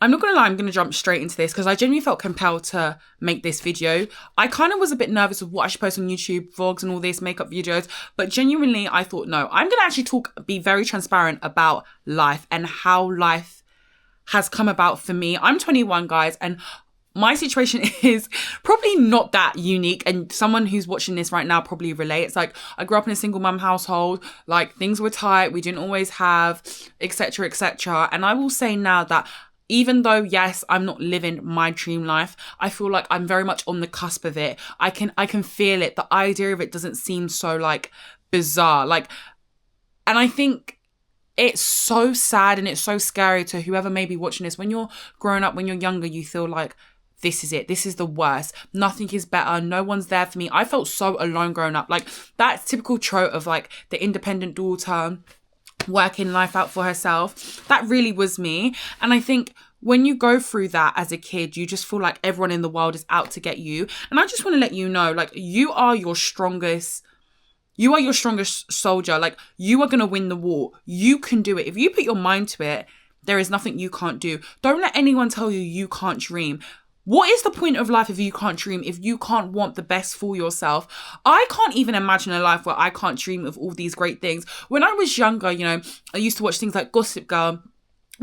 I'm not going to lie, I'm going to jump straight into this because I genuinely felt compelled to make this video. I kind of was a bit nervous of what I should post on YouTube, vlogs and all this, makeup videos, but genuinely I thought, no, I'm going to actually be very transparent about life and how life has come about for me. I'm 21, guys, and my situation is probably not that unique, and someone who's watching this right now probably relates. Like, I grew up in a single mum household, like things were tight, we didn't always have, etc., etc. And I will say now that even though, yes, I'm not living my dream life, I feel like I'm very much on the cusp of it. I can feel it. The idea of it doesn't seem so like bizarre. Like, and I think it's so sad and it's so scary to whoever may be watching this. When you're growing up, when you're younger, you feel like, this is it. This is the worst. Nothing is better. No one's there for me. I felt so alone growing up. Like, that typical trope of like the independent daughter working life out for herself. That really was me. And I think when you go through that as a kid, you just feel like everyone in the world is out to get you. And I just want to let you know, like, you are your strongest soldier. Like, you are going to win the war. You can do it. If you put your mind to it, there is nothing you can't do. Don't let anyone tell you you can't dream. What is the point of life if you can't dream, if you can't want the best for yourself? I can't even imagine a life where I can't dream of all these great things. When I was younger, you know, I used to watch things like Gossip Girl.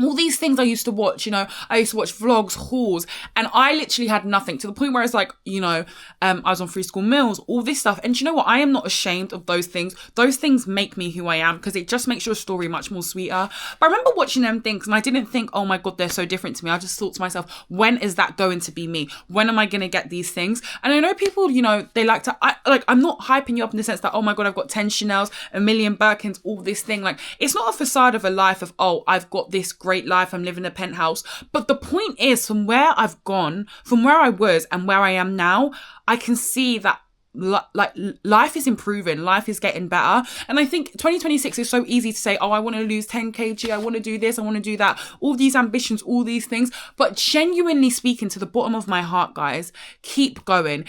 All these things I used to watch, you know, I used to watch vlogs, hauls, and I literally had nothing, to the point where it's like, you know, I was on Free School Meals, all this stuff. And you know what? I am not ashamed of those things. Those things make me who I am, because it just makes your story much more sweeter. But I remember watching them things and I didn't think, oh my God, they're so different to me. I just thought to myself, when is that going to be me? When am I going to get these things? And I know people, you know, they like to, I'm not hyping you up in the sense that, oh my God, I've got 10 Chanels, a million Birkins, all this thing. Like, it's not a facade of a life of, oh, I've got this great life, I'm living in a penthouse. But the point is, from where I've gone, from where I was and where I am now, I can see that like life is improving, life is getting better. And I think 2026 is so easy to say, oh, I want to lose 10 kg, I want to do this, I want to do that, all these ambitions, all these things. But genuinely speaking, to the bottom of my heart, guys, keep going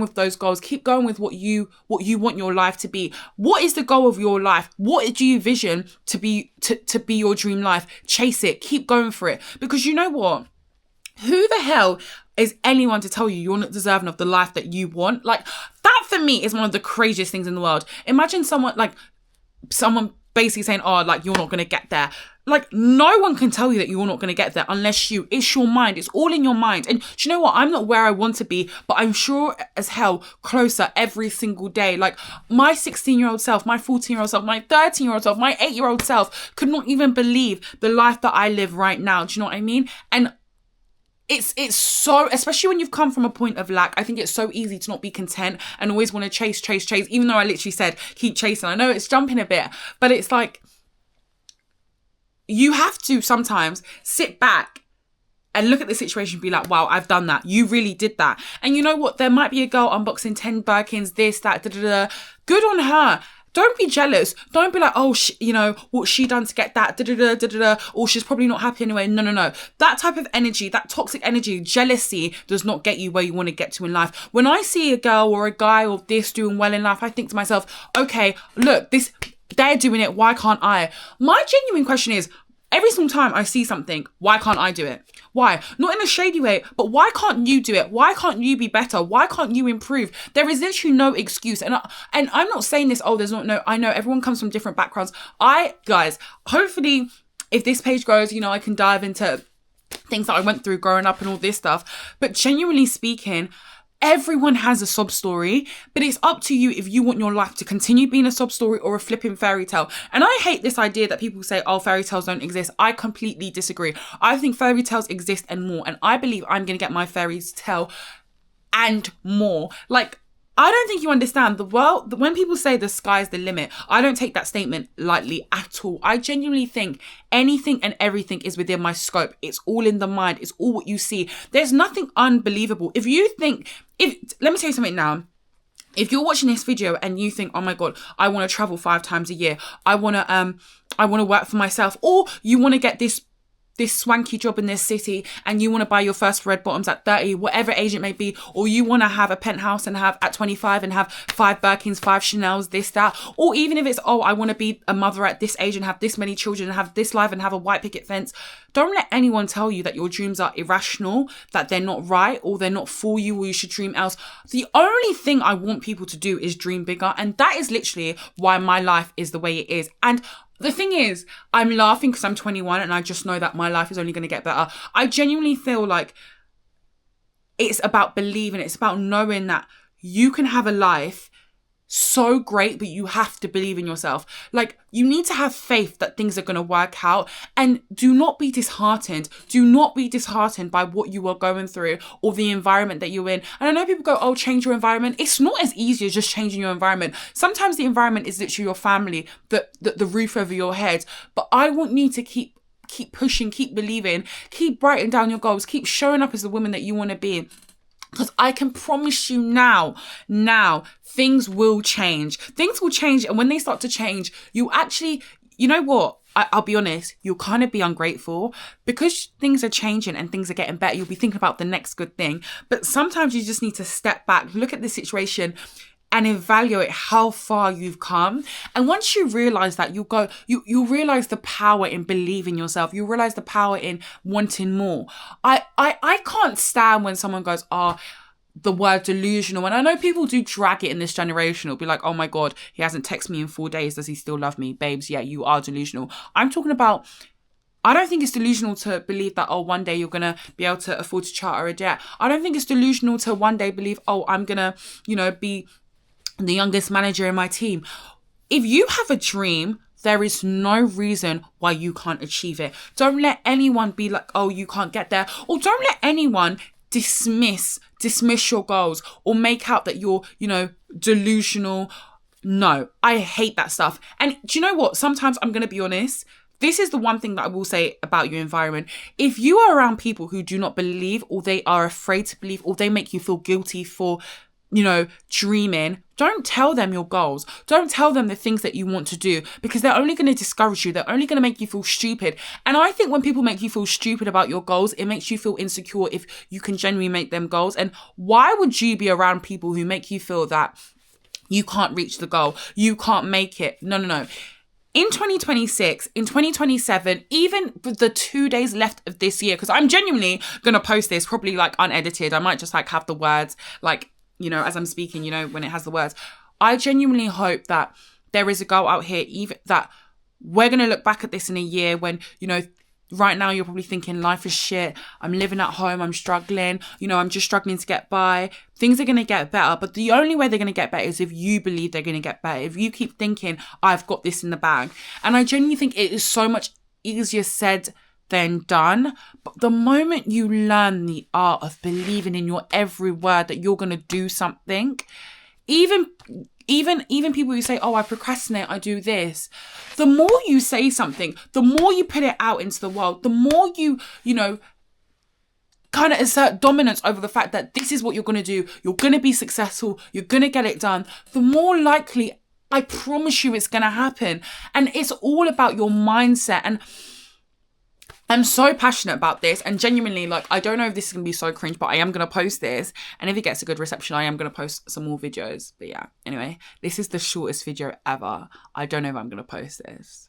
with those goals, keep going with what you want your life to be. What is the goal of your life? What do you vision to be your dream life? Chase it, keep going for it, because you know what? Who the hell is anyone to tell you you're not deserving of the life that you want? Like, that for me is one of the craziest things in the world. Imagine someone basically saying, oh, like, you're not going to get there. Like, no one can tell you that you're not going to get there unless it's your mind. It's all in your mind. And do you know what? I'm not where I want to be, but I'm sure as hell closer every single day. Like, my 16-year-old self, my 14-year-old self, my 13-year-old self, my 8-year-old self could not even believe the life that I live right now. Do you know what I mean? And it's so, especially when you've come from a point of lack, I think it's so easy to not be content and always want to chase, even though I literally said, keep chasing. I know it's jumping a bit, but it's like, you have to sometimes sit back and look at the situation and be like, wow, I've done that. You really did that. And you know what? There might be a girl unboxing 10 Birkins, this, that, da-da-da. Good on her. Don't be jealous. Don't be like, oh, you know, what's she done to get that? Da-da-da, da-da-da. Or she's probably not happy anyway. No. That type of energy, that toxic energy, jealousy does not get you where you want to get to in life. When I see a girl or a guy or this doing well in life, I think to myself, okay, look, they're doing it. Why can't I? My genuine question is, every single time I see something, why can't I do it? Why? Not in a shady way, but why can't you do it? Why can't you be better? Why can't you improve? There is literally no excuse. And I'm not saying this, I know everyone comes from different backgrounds. Guys, hopefully if this page grows, you know, I can dive into things that I went through growing up and all this stuff. But genuinely speaking, everyone has a sob story, but it's up to you if you want your life to continue being a sob story or a flipping fairy tale. And I hate this idea that people say, oh, fairy tales don't exist. I completely disagree. I think fairy tales exist and more. And I believe I'm going to get my fairy tale and more. Like, I don't think you understand the world. When people say the sky's the limit, I don't take that statement lightly at all. I genuinely think anything and everything is within my scope. It's all in the mind. It's all what you see. There's nothing unbelievable. Let me tell you something now. If you're watching this video and you think, oh my God, I want to travel 5 times a year. I want to work for myself, or you want to get this swanky job in this city and you want to buy your first red bottoms at 30, whatever age it may be, or you want to have a penthouse and have at 25 and have 5 Birkins, 5 Chanels, this, that, or even if it's, oh, I want to be a mother at this age and have this many children and have this life and have a white picket fence. don't let anyone tell you that your dreams are irrational, that they're not right, or they're not for you, or you should dream else. The only thing I want people to do is dream bigger. And that is literally why my life is the way it is. And the thing is, I'm laughing because I'm 21 and I just know that my life is only going to get better. I genuinely feel like it's about believing. It's about knowing that you can have a life so great, but you have to believe in yourself. Like, you need to have faith that things are going to work out, and do not be disheartened. Do not be disheartened by what you are going through or the environment that you're in. And I know people go, oh, change your environment. It's not as easy as just changing your environment. Sometimes the environment is literally your family, the roof over your head. But I want you to keep pushing, keep believing, keep writing down your goals, keep showing up as the woman that you want to be. Because I can promise you now, things will change. Things will change. And when they start to change, you actually, you know what? I'll be honest, you'll kind of be ungrateful because things are changing and things are getting better. You'll be thinking about the next good thing. But sometimes you just need to step back, look at the situation and evaluate how far you've come. And once you realize that, you'll realize the power in believing yourself. You realize the power in wanting more. I can't stand when someone goes, the word delusional. And I know people do drag it in this generation. It'll be like, oh my God, he hasn't texted me in 4 days. Does he still love me? Babes, yeah, you are delusional. I'm talking about, I don't think it's delusional to believe that, one day you're going to be able to afford to charter a jet. I don't think it's delusional to one day believe, I'm going to, be the youngest manager in my team. If you have a dream, there is no reason why you can't achieve it. Don't let anyone be like, you can't get there. Or don't let anyone dismiss your goals or make out that you're, delusional. No, I hate that stuff. And do you know what? Sometimes I'm going to be honest. This is the one thing that I will say about your environment. If you are around people who do not believe, or they are afraid to believe, or they make you feel guilty for, dreaming, don't tell them your goals. Don't tell them the things that you want to do, because they're only going to discourage you. They're only going to make you feel stupid. And I think when people make you feel stupid about your goals, it makes you feel insecure if you can genuinely make them goals. And why would you be around people who make you feel that you can't reach the goal? You can't make it. No. In 2026, in 2027, even with the 2 days left of this year, because I'm genuinely going to post this probably like unedited. I might just like have the words like, as I'm speaking, when it has the words. I genuinely hope that there is a girl out here, even that we're going to look back at this in a year when, right now you're probably thinking life is shit. I'm living at home. I'm struggling. I'm just struggling to get by. Things are going to get better. But the only way they're going to get better is if you believe they're going to get better. If you keep thinking, I've got this in the bag. And I genuinely think it is so much easier said than done. But the moment you learn the art of believing in your every word that you're going to do something, even people who say, I procrastinate, I do this. The more you say something, the more you put it out into the world, the more you kind of assert dominance over the fact that this is what you're going to do. You're going to be successful. You're going to get it done. The more likely, I promise you, it's going to happen. And it's all about your mindset. And I'm so passionate about this, and genuinely, I don't know if this is going to be so cringe, but I am going to post this. And if it gets a good reception, I am going to post some more videos. But yeah, anyway, this is the shortest video ever. I don't know if I'm going to post this.